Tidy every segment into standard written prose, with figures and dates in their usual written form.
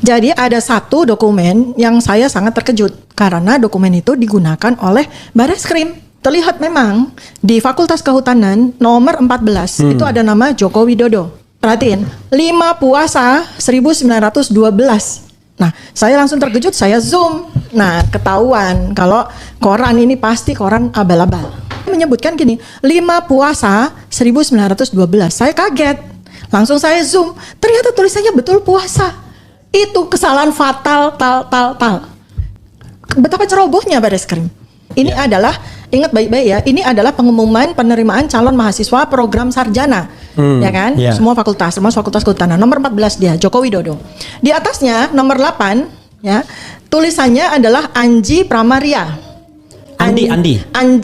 Jadi ada satu dokumen yang saya sangat terkejut karena dokumen itu digunakan oleh Bareskrim. Terlihat memang di Fakultas Kehutanan nomor 14 itu ada nama Joko Widodo. Perhatiin, 5 puasa 1912. Nah, saya langsung terkejut, saya zoom. Nah, ketahuan kalau koran ini pasti koran abal-abal. Menyebutkan gini, 5 puasa 1912. Saya kaget. Langsung saya zoom. Ternyata tulisannya betul puasa. Itu kesalahan fatal, tal. Betapa cerobohnya Bareskrim. Ini adalah, ingat baik-baik ya, ini adalah pengumuman penerimaan calon mahasiswa program sarjana. Ya kan? Semua fakultas, termasuk Fakultas Kehutanan. Nomor 14 dia, Joko Widodo. Di atasnya, nomor 8, ya, tulisannya adalah Anji Pramaria. Andi.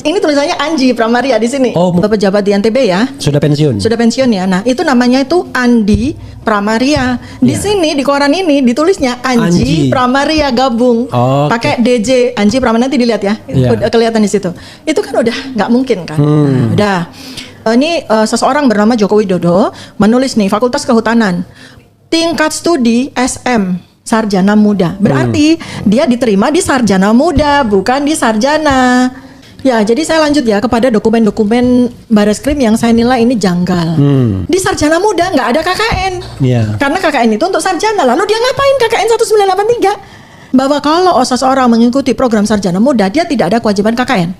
Ini tulisannya Anji Pramaria di sini. Oh, pejabat di NTB ya. Sudah pensiun Ya. Nah, itu namanya itu Andi Pramaria. Di sini di koran ini ditulisnya Anji Pramaria gabung. Pakai DJ Anji Pramaria, nanti dilihat ya. Udah kelihatan di situ. Itu kan udah nggak mungkin kan. Nah, udah. Ini seseorang bernama Joko Widodo menulis nih Fakultas Kehutanan. Tingkat studi SM. Sarjana muda, berarti dia diterima di sarjana muda, bukan di sarjana. Ya, jadi saya lanjut ya kepada dokumen-dokumen Bareskrim yang saya nilai ini janggal. Di sarjana muda nggak ada KKN, karena KKN itu untuk sarjana. Lalu dia ngapain KKN 1983? Bahwa kalau seseorang mengikuti program sarjana muda, dia tidak ada kewajiban KKN.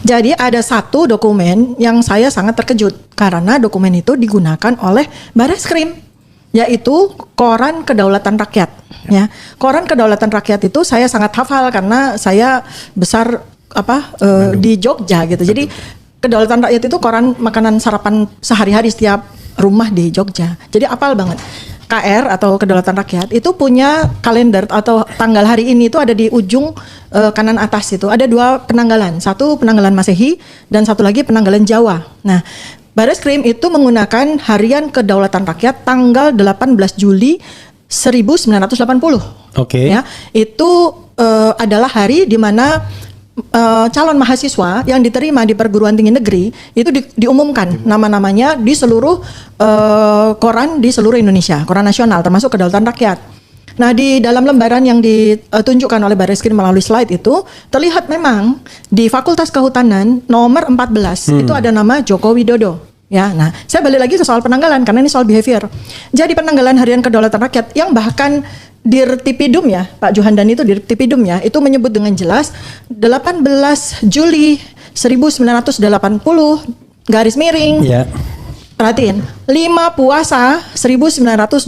Jadi ada satu dokumen yang saya sangat terkejut karena dokumen itu digunakan oleh Bareskrim. Yaitu Koran Kedaulatan Rakyat. Ya, Koran Kedaulatan Rakyat itu saya sangat hafal karena saya besar di Jogja gitu. Jadi Kedaulatan Rakyat itu koran makanan sarapan sehari-hari setiap rumah di Jogja. Jadi hafal banget. KR atau Kedaulatan Rakyat itu punya kalender atau tanggal hari ini itu ada di ujung kanan atas itu. Ada 2 penanggalan. Satu penanggalan Masehi dan satu lagi penanggalan Jawa. Nah, Bareskrim itu menggunakan Harian Kedaulatan Rakyat tanggal 18 Juli 1980. Ya, itu adalah hari di mana calon mahasiswa yang diterima di perguruan tinggi negeri itu diumumkan nama-namanya di seluruh koran di seluruh Indonesia, koran nasional termasuk Kedaulatan Rakyat. Nah, di dalam lembaran yang ditunjukkan oleh Bareskrim melalui slide itu terlihat memang di Fakultas Kehutanan nomor 14 itu ada nama Joko Widodo. Ya, nah saya balik lagi ke soal penanggalan karena ini soal behavior. Jadi penanggalan Harian Kedaulatan Rakyat yang bahkan Dirtipidum ya, Pak Johandan itu Dirtipidum ya, itu menyebut dengan jelas 18 Juli 1980 garis miring. Perhatiin, 5 puasa 1912.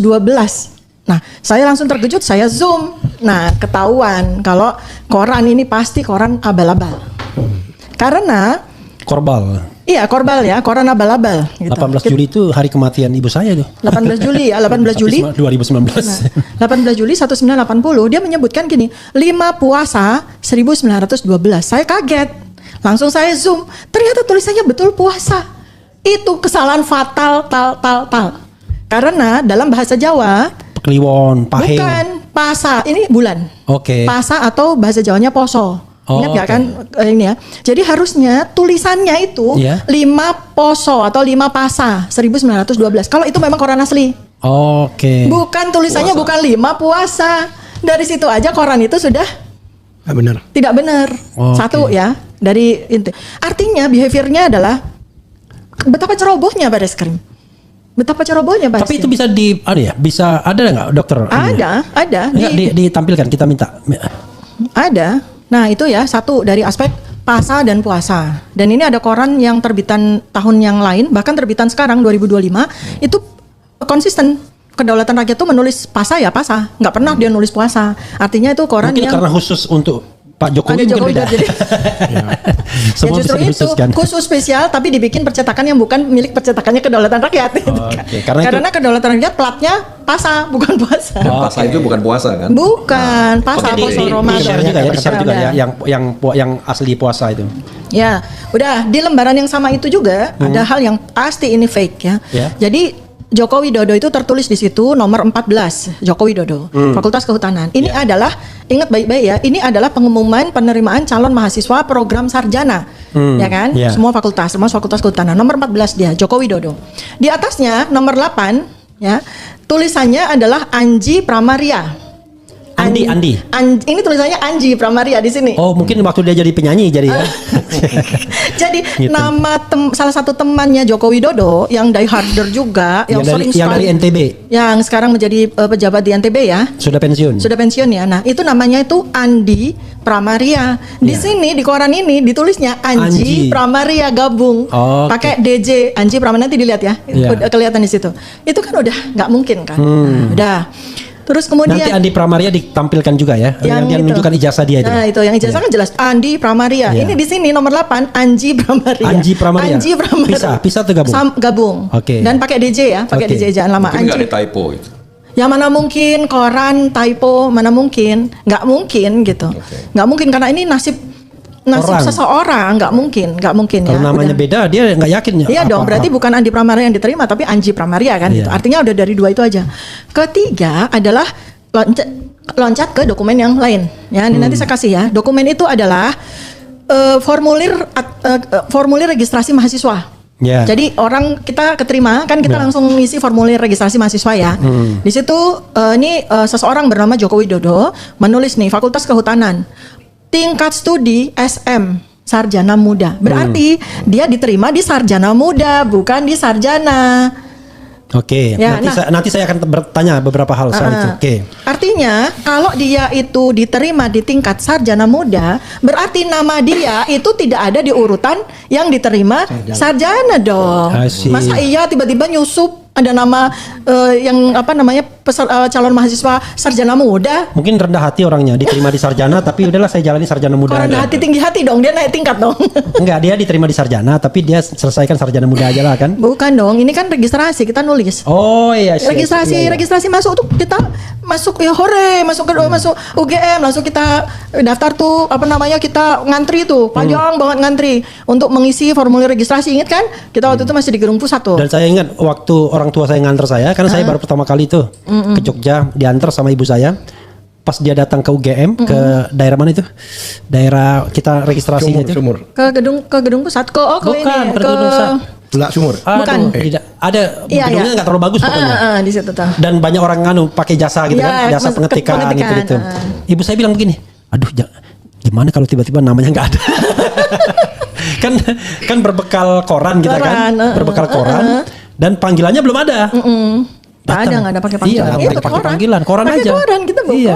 Nah, saya langsung terkejut, saya zoom. Nah, ketahuan kalau koran ini pasti koran abal-abal. Karena Korbal. Iya, korbal ya, koran abal-abal gitu. 18 Juli itu hari kematian ibu saya tuh. 18 Juli ya, 18 Juli 2019. Nah, 18 Juli 1980 dia menyebutkan gini, 5 puasa 1912. Saya kaget. Langsung saya zoom. Ternyata tulisannya betul puasa. Itu kesalahan fatal, tal. Karena dalam bahasa Jawa Kliwon, Pahing. Bukan, pasa. Ini bulan. Pasa atau bahasa Jawanya poso. Ingat gak kan ini ya. Jadi harusnya tulisannya itu 5 poso atau 5 pasa 1912. Kalau itu memang koran asli. Bukan tulisannya puasa. Bukan 5 puasa. Dari situ aja koran itu sudah tidak benar. Satu ya dari inti. Artinya behaviornya adalah betapa cerobohnya Bareskrim. Tapi itu bisa bisa ada nggak dokter? Ada. Ditampilkan, kita minta. Ada. Nah, itu ya satu dari aspek pasa dan puasa. Dan ini ada koran yang terbitan tahun yang lain, bahkan terbitan sekarang 2025 itu konsisten. Kedaulatan Rakyat itu menulis pasa ya pasa, nggak pernah dia nulis puasa. Artinya itu koran mungkin yang karena khusus untuk Pak Jokowi mungkin beda. Ya justru itu khusus spesial tapi dibikin percetakan yang bukan milik percetakannya Kedaulatan Rakyat. Karena Kedaulatan Rakyat platnya pasa bukan puasa. Pasa itu bukan puasa kan? Bukan, pasa poso Ramadan. Juga yang asli puasa itu. Ya, udah di lembaran yang sama itu juga ada hal yang pasti ini fake ya. Jadi Joko Widodo itu tertulis di situ nomor 14 Joko Widodo Fakultas Kehutanan. Ini adalah, ingat baik-baik ya, ini adalah pengumuman penerimaan calon mahasiswa program sarjana. Ya kan? Semua fakultas, termasuk Fakultas Kehutanan. Nomor 14 dia Joko Widodo. Di atasnya nomor 8 ya. Tulisannya adalah Anji Pramaria. Andi. Ini tulisannya Anji Pramaria di sini. Oh, mungkin waktu dia jadi penyanyi jadi ya. Jadi Gitu. nama salah satu temannya Joko Widodo yang die-harder juga, yang dari NTB, yang sekarang menjadi pejabat di NTB ya. sudah pensiun Ya. Nah, itu namanya itu Andi Pramaria. Di sini di koran ini ditulisnya Anji Pramaria gabung. Pakai DJ Anji Pramaria, nanti dilihat ya. Udah kelihatan di situ. Itu kan udah nggak mungkin kan. Nah, udah. Terus kemudian nanti Andi Pramaria ditampilkan juga ya, yang dia menunjukkan ijazah dia itu. Nah, itu yang ijazah kan jelas Andi Pramaria. Ini di sini nomor 8 Anji Pramaria. Anji Pramaria. Bisa tuh gabung. Gabung. Oke. Dan pakai DJ ya, pakai DJ jangan lama. Mungkin nggak ada typo itu. Ya mana mungkin koran typo, mana mungkin, nggak mungkin gitu, nggak mungkin karena ini nasib seseorang, nggak mungkin Kalau ya. namanya beda dia nggak yakin ya. Iya dong, berarti bukan Andi Pramaria yang diterima tapi Anji Pramaria kan gitu. Artinya udah dari 2 itu aja. Ketiga adalah loncat ke dokumen yang lain ya. Nanti saya kasih ya. Dokumen itu adalah formulir registrasi mahasiswa. Yeah. Jadi orang kita keterima kan kita langsung ngisi formulir registrasi mahasiswa ya. Di situ ini seseorang bernama Joko Widodo menulis nih Fakultas Kehutanan, tingkat studi SM sarjana muda. Berarti dia diterima di sarjana muda, bukan di sarjana. Oke, ya, nanti saya akan bertanya beberapa hal soal itu. Oke. Artinya kalau dia itu diterima di tingkat sarjana muda, berarti nama dia itu tidak ada di urutan yang diterima sarjana dong. Masa iya tiba-tiba nyusup ada nama yang apa namanya calon mahasiswa sarjana muda? Mungkin rendah hati orangnya, diterima di sarjana tapi udahlah saya jalani sarjana muda. Kalau rendah hati tinggi hati dong, dia naik tingkat dong. Enggak, dia diterima di sarjana tapi dia selesaikan sarjana muda aja lah kan? Bukan dong, ini kan registrasi kita nulis. Oh iya. Registrasi masuk tuh kita masuk ya masuk UGM langsung kita daftar tuh apa namanya kita ngantri tuh panjang banget ngantri untuk mengisi formulir registrasi. Ingat kan kita waktu itu masih di Gedung Pusat tuh. Dan saya ingat waktu orang tua saya nganter saya karena saya baru pertama kali tuh ke Jogja diantar sama ibu saya. Pas dia datang ke UGM ke daerah mana itu? Daerah kita registrasinya itu. Ke gedung Pusat Bukan, ke Gedung Pusat. Tulak Sumur. Bukan. Ada gedungnya nggak terlalu bagus pokoknya. Di situ tuh. Dan banyak orang pakai jasa gitu kan, jasa pengetikan gitu. Ibu saya bilang begini, aduh gimana kalau tiba-tiba namanya nggak ada? kan berbekal koran kita kan, berbekal koran dan panggilannya belum ada. Nggak ada pakai panggilan. Iya, pakai panggilan, koran pake aja. Koran kita bawa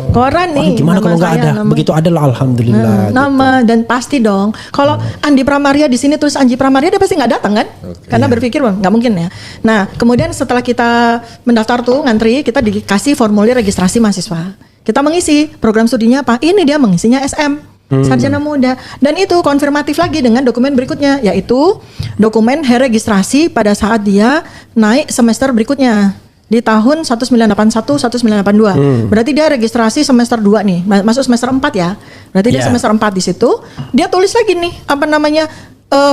koran nih. Gimana kalau nggak ada? Begitu ada lah, alhamdulillah. Nama gitu. Dan pasti dong. Kalau Andi Pramaria di sini tulis Anji Pramaria, dia pasti nggak datang kan? Karena berpikir nggak mungkin ya. Nah, kemudian setelah kita mendaftar tuh ngantri, kita dikasih formulir registrasi mahasiswa. Kita mengisi program studinya apa? Ini dia mengisinya SM. Sarjana muda. Dan itu konfirmatif lagi dengan dokumen berikutnya, yaitu dokumen registrasi pada saat dia naik semester berikutnya di tahun 1981 1982. Berarti dia registrasi semester 2 nih, masuk semester 4 ya. Berarti dia semester 4 di situ. Dia tulis lagi nih apa namanya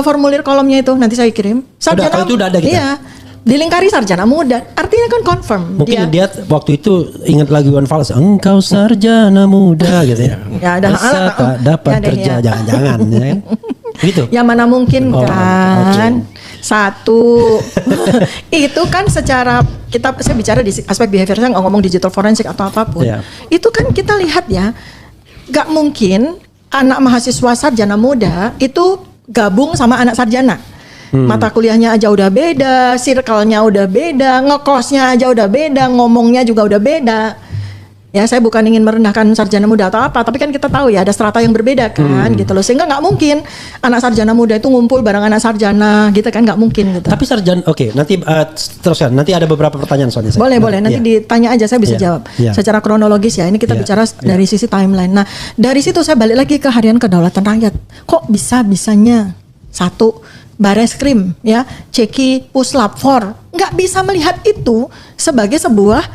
formulir kolomnya itu, nanti saya kirim. Sarjana itu udah ada kita. Iya. Dilingkari sarjana muda, artinya kan confirm. Mungkin dia waktu itu ingat lagu Iwan Fals, engkau sarjana muda gitu ya. Ya ada tak dapat kerja, jangan-jangan ya kan. Gitu. Ya mana mungkin kan. Satu itu kan secara saya bicara di aspek behavior, saya nggak ngomong digital forensik atau apapun. Itu kan kita lihat ya, nggak mungkin anak mahasiswa sarjana muda itu gabung sama anak sarjana. Mata kuliahnya aja udah beda, circle-nya udah beda, ngekosnya aja udah beda, ngomongnya juga udah beda. Ya saya bukan ingin merendahkan sarjana muda atau apa, tapi kan kita tahu ya ada strata yang berbeda kan gitu loh. Sehingga nggak mungkin anak sarjana muda itu ngumpul bareng anak sarjana gitu kan, nggak mungkin gitu. Tapi sarjana, nanti teruskan, nanti ada beberapa pertanyaan soalnya. Boleh, nanti ditanya aja saya bisa jawab. Secara kronologis ya, ini kita bicara dari sisi timeline. Nah dari situ saya balik lagi ke Harian Kedaulatan Rakyat. Kok bisanya satu Bareskrim ya, Ceki Puslap 4 nggak bisa melihat itu sebagai sebuah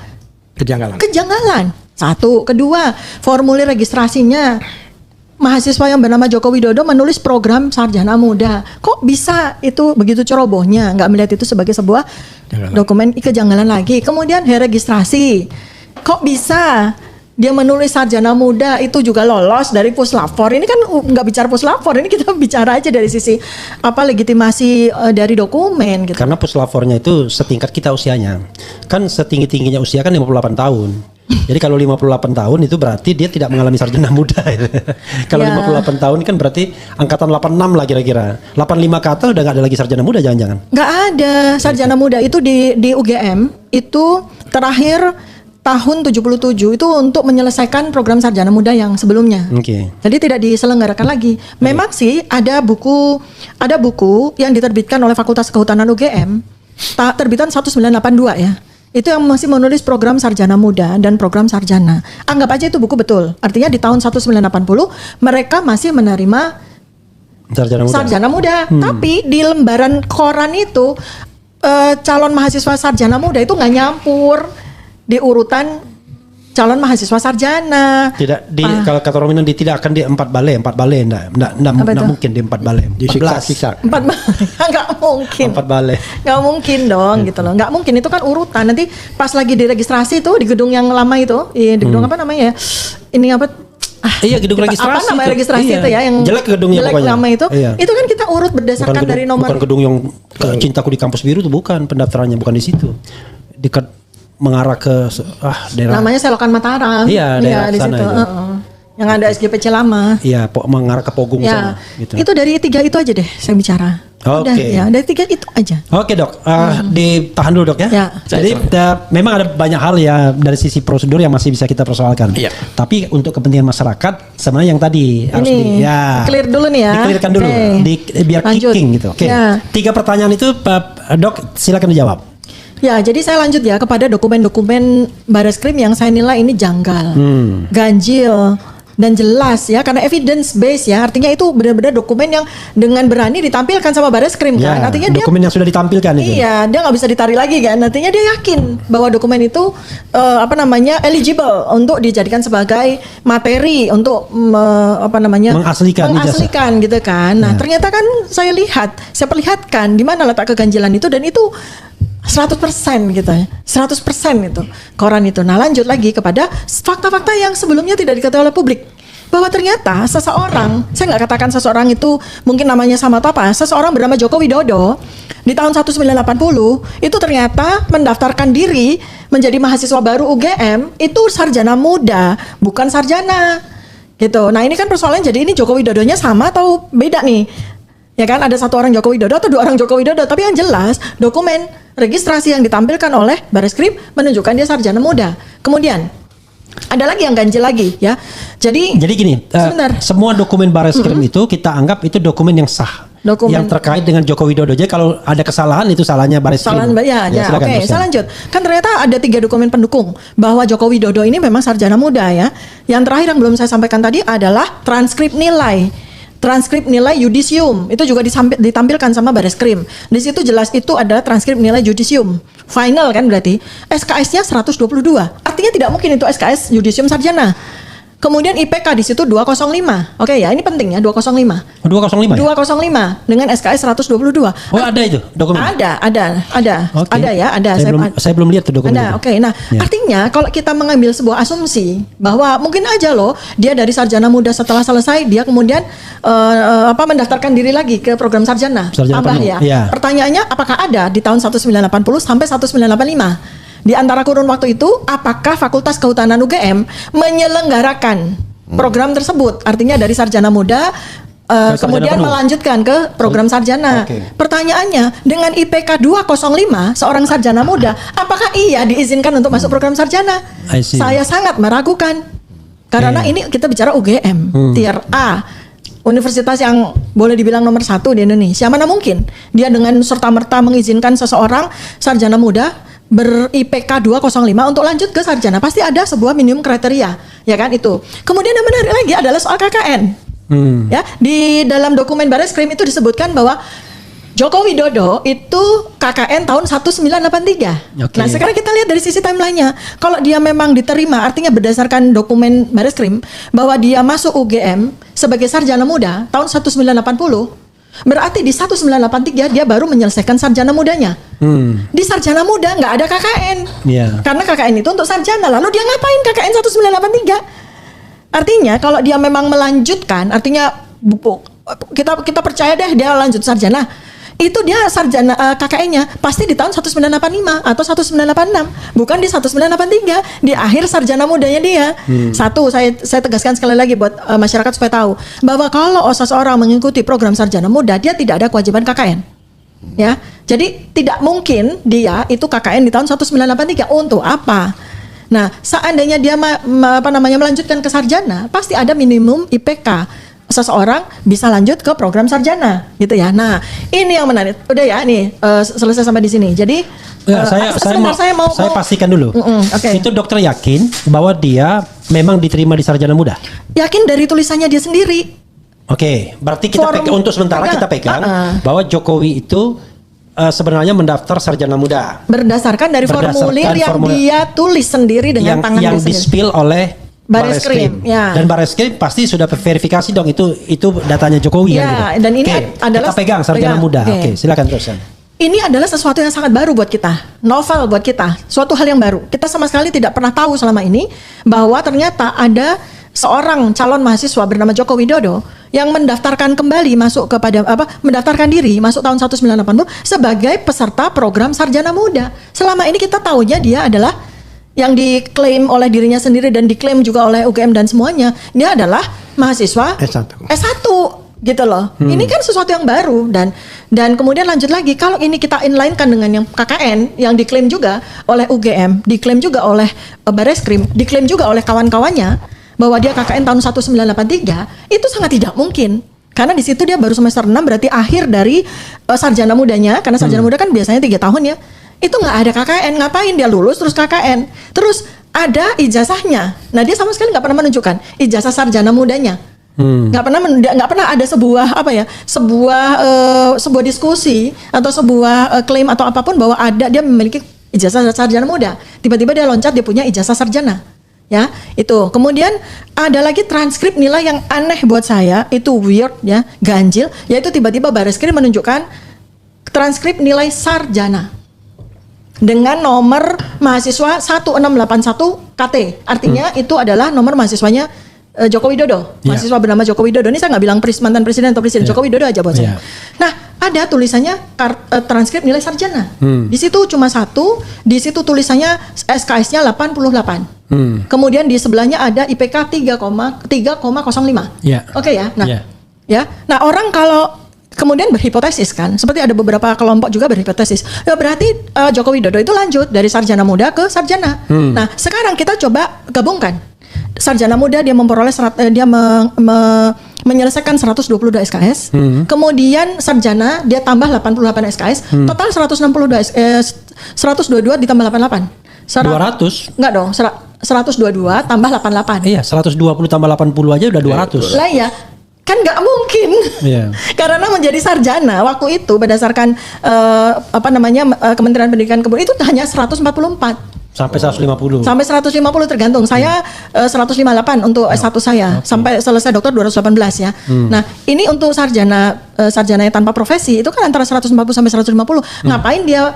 kejanggalan. Satu, kedua, formulir registrasinya mahasiswa yang bernama Joko Widodo menulis program sarjana muda. Kok bisa itu begitu cerobohnya nggak melihat itu sebagai sebuah dokumen kejanggalan lagi. Kemudian registrasi, kok bisa dia menulis sarjana muda itu juga lolos dari puslapor. Ini kan nggak bicara puslapor, ini kita bicara aja dari sisi legitimasi dari dokumen gitu. Karena puslafornya itu setingkat kita usianya. Kan setinggi-tingginya usia kan 58 tahun. Jadi kalau 58 tahun itu berarti dia tidak mengalami sarjana muda. Kalau 58 tahun kan berarti angkatan 86 lah kira-kira. 85 ke atas udah nggak ada lagi sarjana muda jangan-jangan. Nggak ada sarjana muda itu di UGM itu terakhir tahun 77 itu untuk menyelesaikan program sarjana muda yang sebelumnya. Jadi tidak diselenggarakan lagi. Memang sih ada buku yang diterbitkan oleh Fakultas Kehutanan UGM, terbitan 1982 ya. Itu yang masih menulis program sarjana muda dan program sarjana. Anggap aja itu buku betul. Artinya di tahun 1980 mereka masih menerima sarjana muda. Tapi di lembaran koran itu calon mahasiswa sarjana muda itu nggak nyampur di urutan calon mahasiswa sarjana. Tidak kalau kata Romina tidak akan di 4 balai enggak mungkin di 4 balai. Disiksa. 4 balai enggak mungkin. 4 balai. Enggak mungkin dong gitu loh. Enggak mungkin, itu kan urutan. Nanti pas lagi diregistrasi itu di gedung yang lama itu, di gedung apa namanya ya? Ini apa? Iya, gedung registrasi. Apa namanya registrasi itu ya, yang jelek gedungnya jelek pokoknya. Lama itu. Iya. Itu kan kita urut berdasarkan dari nomor. Bukan gedung yang Cintaku di Kampus Biru itu bukan pendaftarannya, bukan di situ. Dekat mengarah ke daerah. Namanya Selokan Mataram. Iya, daerah di sana situ. Yang ada SGPC lama. Iya, mengarah ke Pogung sana. Gitu. Itu dari 3 itu aja deh saya bicara. Oke. Ya, dari 3 itu aja. Oke dok, ditahan dulu dok ya. Jadi memang ada banyak hal ya dari sisi prosedur yang masih bisa kita persoalkan. Iya. Tapi untuk kepentingan masyarakat, sebenarnya yang tadi harus clear dulu nih ya. Dikelirkan dulu, biar lanjut. kicking gitu. Oke. 3 pertanyaan itu dok, silakan dijawab. Ya, jadi saya lanjut ya kepada dokumen-dokumen Bareskrim yang saya nilai ini janggal, ganjil, dan jelas ya, karena evidence base ya, artinya itu benar-benar dokumen yang dengan berani ditampilkan sama Bareskrim kan, artinya dokumen yang sudah ditampilkan itu. Iya, dia nggak bisa ditarik lagi kan, artinya dia yakin bahwa dokumen itu eligible untuk dijadikan sebagai materi untuk mengaslikan gitu kan. Nah, ternyata kan saya perlihatkan di mana letak keganjilan itu, dan itu 100% gitu ya, 100% itu koran itu. Nah, lanjut lagi kepada fakta-fakta yang sebelumnya tidak diketahui oleh publik, bahwa ternyata seseorang, saya nggak katakan seseorang itu mungkin namanya sama atau apa, seseorang bernama Joko Widodo di tahun 1980 itu ternyata mendaftarkan diri menjadi mahasiswa baru UGM itu sarjana muda, bukan sarjana gitu. Nah, ini kan persoalannya, jadi ini Joko Widodonya sama atau beda nih? Ya kan, ada 1 orang Joko Widodo atau 2 orang Joko Widodo, tapi yang jelas dokumen registrasi yang ditampilkan oleh Bareskrim menunjukkan dia sarjana muda. Kemudian ada lagi yang ganjil lagi ya. Jadi gini, semua dokumen Bareskrim itu kita anggap itu dokumen yang sah. Yang terkait dengan Joko Widodo. Jadi kalau ada kesalahan itu salahnya Bareskrim. Oke, saya lanjut. Kan ternyata ada 3 dokumen pendukung bahwa Joko Widodo ini memang sarjana muda ya. Yang terakhir yang belum saya sampaikan tadi adalah transkrip nilai yudisium itu juga ditampilkan sama Bareskrim. Di situ jelas itu adalah transkrip nilai yudisium final kan, berarti SKS-nya 122. Artinya tidak mungkin itu SKS yudisium sarjana. Kemudian IPK di situ 205. Oke ya, ini penting ya, 205. 205. 205 dengan SKS 122. Oh, ada itu dokumen. Ada. Okay. Ada ya, ada. Saya belum lihat tuh dokumen. Ada. Oke. Nah, artinya kalau kita mengambil sebuah asumsi bahwa mungkin aja loh dia dari sarjana muda, setelah selesai dia kemudian mendaftarkan diri lagi ke program sarjana tambah ya. Pertanyaannya, apakah ada di tahun 1980 sampai 1985? Di antara kurun waktu itu, apakah Fakultas Kehutanan UGM menyelenggarakan program tersebut? Artinya dari sarjana muda kemudian melanjutkan ke program sarjana. Pertanyaannya, dengan IPK 205 seorang sarjana muda, apakah ia diizinkan untuk masuk program sarjana? Saya sangat meragukan. Karena ini kita bicara UGM, tier A. Universitas yang boleh dibilang nomor 1 di Indonesia. Mana mungkin dia dengan serta-merta mengizinkan seseorang sarjana muda ber-IPK 205 untuk lanjut ke sarjana? Pasti ada sebuah minimum kriteria, ya kan itu. Kemudian yang menarik lagi adalah soal KKN. Ya, di dalam dokumen Bareskrim itu disebutkan bahwa Joko Widodo itu KKN tahun 1983. Nah, sekarang kita lihat dari sisi timelinenya. Kalau dia memang diterima, artinya berdasarkan dokumen Bareskrim bahwa dia masuk UGM sebagai sarjana muda tahun 1980, Berarti di 1983 dia baru menyelesaikan sarjana mudanya. Di sarjana muda nggak ada KKN. Karena KKN itu untuk sarjana. Lalu dia ngapain KKN 1983? Artinya kalau dia memang melanjutkan, artinya kita percaya deh dia lanjut sarjana. Itu dia sarjana KKN-nya pasti di tahun 1985 atau 1986, bukan di 1983 di akhir sarjana mudanya dia. Satu, saya tegaskan sekali lagi buat masyarakat supaya tahu bahwa kalau seseorang mengikuti program sarjana muda, dia tidak ada kewajiban KKN. Ya, jadi tidak mungkin dia itu KKN di tahun 1983 untuk apa? Nah, seandainya dia melanjutkan ke sarjana, pasti ada minimum IPK. Seseorang bisa lanjut ke program sarjana gitu ya. Nah, ini yang menarik. Udah ya nih selesai sampai di sini. Jadi saya pastikan dulu. Okay. Itu dokter yakin bahwa dia memang diterima di sarjana muda? Yakin dari tulisannya dia sendiri. Oke, berarti kita untuk sementara kita pegang bahwa Jokowi itu sebenarnya mendaftar sarjana muda berdasarkan dari formulir yang dia tulis sendiri dengan tangan yang dia sendiri. di-spill oleh Bareskrim. Ya. Dan Bareskrim pasti sudah verifikasi dong itu datanya Jokowi ya, gitu. Dan ini adalah kita pegang sarjana muda. Oke, silakan terusan. Ini adalah sesuatu yang sangat baru buat kita, novel buat kita, suatu hal yang baru. Kita sama sekali tidak pernah tahu selama ini bahwa ternyata ada seorang calon mahasiswa bernama Joko Widodo yang mendaftarkan kembali mendaftarkan diri masuk tahun 1980 sebagai peserta program sarjana muda. Selama ini kita tahunya dia adalah yang diklaim oleh dirinya sendiri dan diklaim juga oleh UGM dan semuanya, dia adalah mahasiswa S1 gitu loh. Ini kan sesuatu yang baru dan kemudian lanjut lagi kalau ini kita inline-kan dengan yang KKN yang diklaim juga oleh UGM, diklaim juga oleh Bareskrim, diklaim juga oleh kawan-kawannya bahwa dia KKN tahun 1983, itu sangat tidak mungkin. Karena di situ dia baru semester 6, berarti akhir dari sarjana mudanya, karena sarjana muda kan biasanya 3 tahun ya. Itu nggak ada KKN, ngapain dia lulus terus KKN, terus ada ijazahnya. Nah dia sama sekali nggak pernah menunjukkan ijazah sarjana mudanya, nggak pernah ada sebuah sebuah diskusi atau sebuah klaim atau apapun bahwa dia memiliki ijazah sarjana muda. Tiba-tiba dia loncat dia punya ijazah sarjana, ya itu. Kemudian ada lagi transkrip nilai yang aneh buat saya, itu weird ya, ganjil, yaitu tiba-tiba Bareskrim menunjukkan transkrip nilai sarjana dengan nomor mahasiswa 1681 KT. Artinya itu adalah nomor mahasiswanya Joko Widodo. Mahasiswa bernama Joko Widodo. Ini saya nggak bilang mantan presiden atau presiden, Joko Widodo aja buat saya. Nah, ada tulisannya transkrip nilai sarjana. Di situ cuma satu, di situ tulisannya SKS-nya 88. Kemudian di sebelahnya ada IPK 3,05. Oke ya. Nah, orang kalau kemudian berhipotesis kan, seperti ada beberapa kelompok juga berhipotesis. Ya berarti Joko Widodo itu lanjut dari sarjana muda ke sarjana. Nah, sekarang kita coba gabungkan. Sarjana muda dia memperoleh menyelesaikan 122 SKS. Kemudian sarjana dia tambah 88 SKS, total 122 ditambah 88. 200? Enggak dong, 122 tambah 88. Iya, 120 tambah 80 aja udah 200. Lah ya. Kan nggak mungkin, karena menjadi sarjana waktu itu berdasarkan Kementerian Pendidikan Kebudayaan itu hanya 144 sampai 150. Sampai 150 tergantung. Saya 158 untuk S1 saya sampai selesai dokter 218 ya. Nah ini untuk sarjana yang tanpa profesi itu kan antara 140 sampai 150. Ngapain dia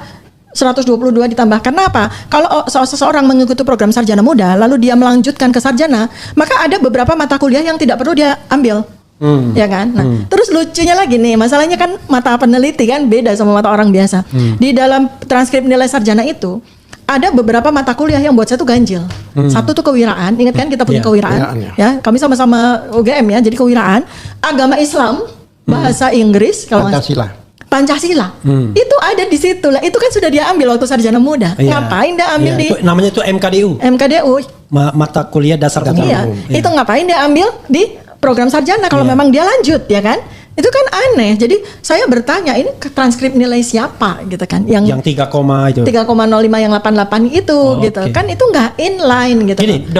122 ditambah? Karena apa? Kalau seseorang mengikuti program sarjana muda lalu dia melanjutkan ke sarjana, maka ada beberapa mata kuliah yang tidak perlu dia ambil. Ya kan? Nah, terus lucunya lagi nih, masalahnya kan mata peneliti kan beda sama mata orang biasa. Di dalam transkrip nilai sarjana itu ada beberapa mata kuliah yang buat saya tuh ganjil. Satu tuh kewiraan, ingat kan kita punya kewiraan ya. Kami sama-sama UGM ya, jadi kewiraan, agama Islam, bahasa Inggris, kalau Pancasila. Itu ada di situ lah. Itu kan sudah dia ambil waktu sarjana muda. Ngapain dia ambil di namanya itu MKDU. Mata kuliah dasar umum. Itu ngapain dia ambil di program sarjana kalau memang dia lanjut ya kan? Itu kan aneh. Jadi saya bertanya ini transkrip nilai siapa gitu kan? Yang 3, itu 3,05 yang 88 itu gitu. Kan itu nggak inline gitu. Gini,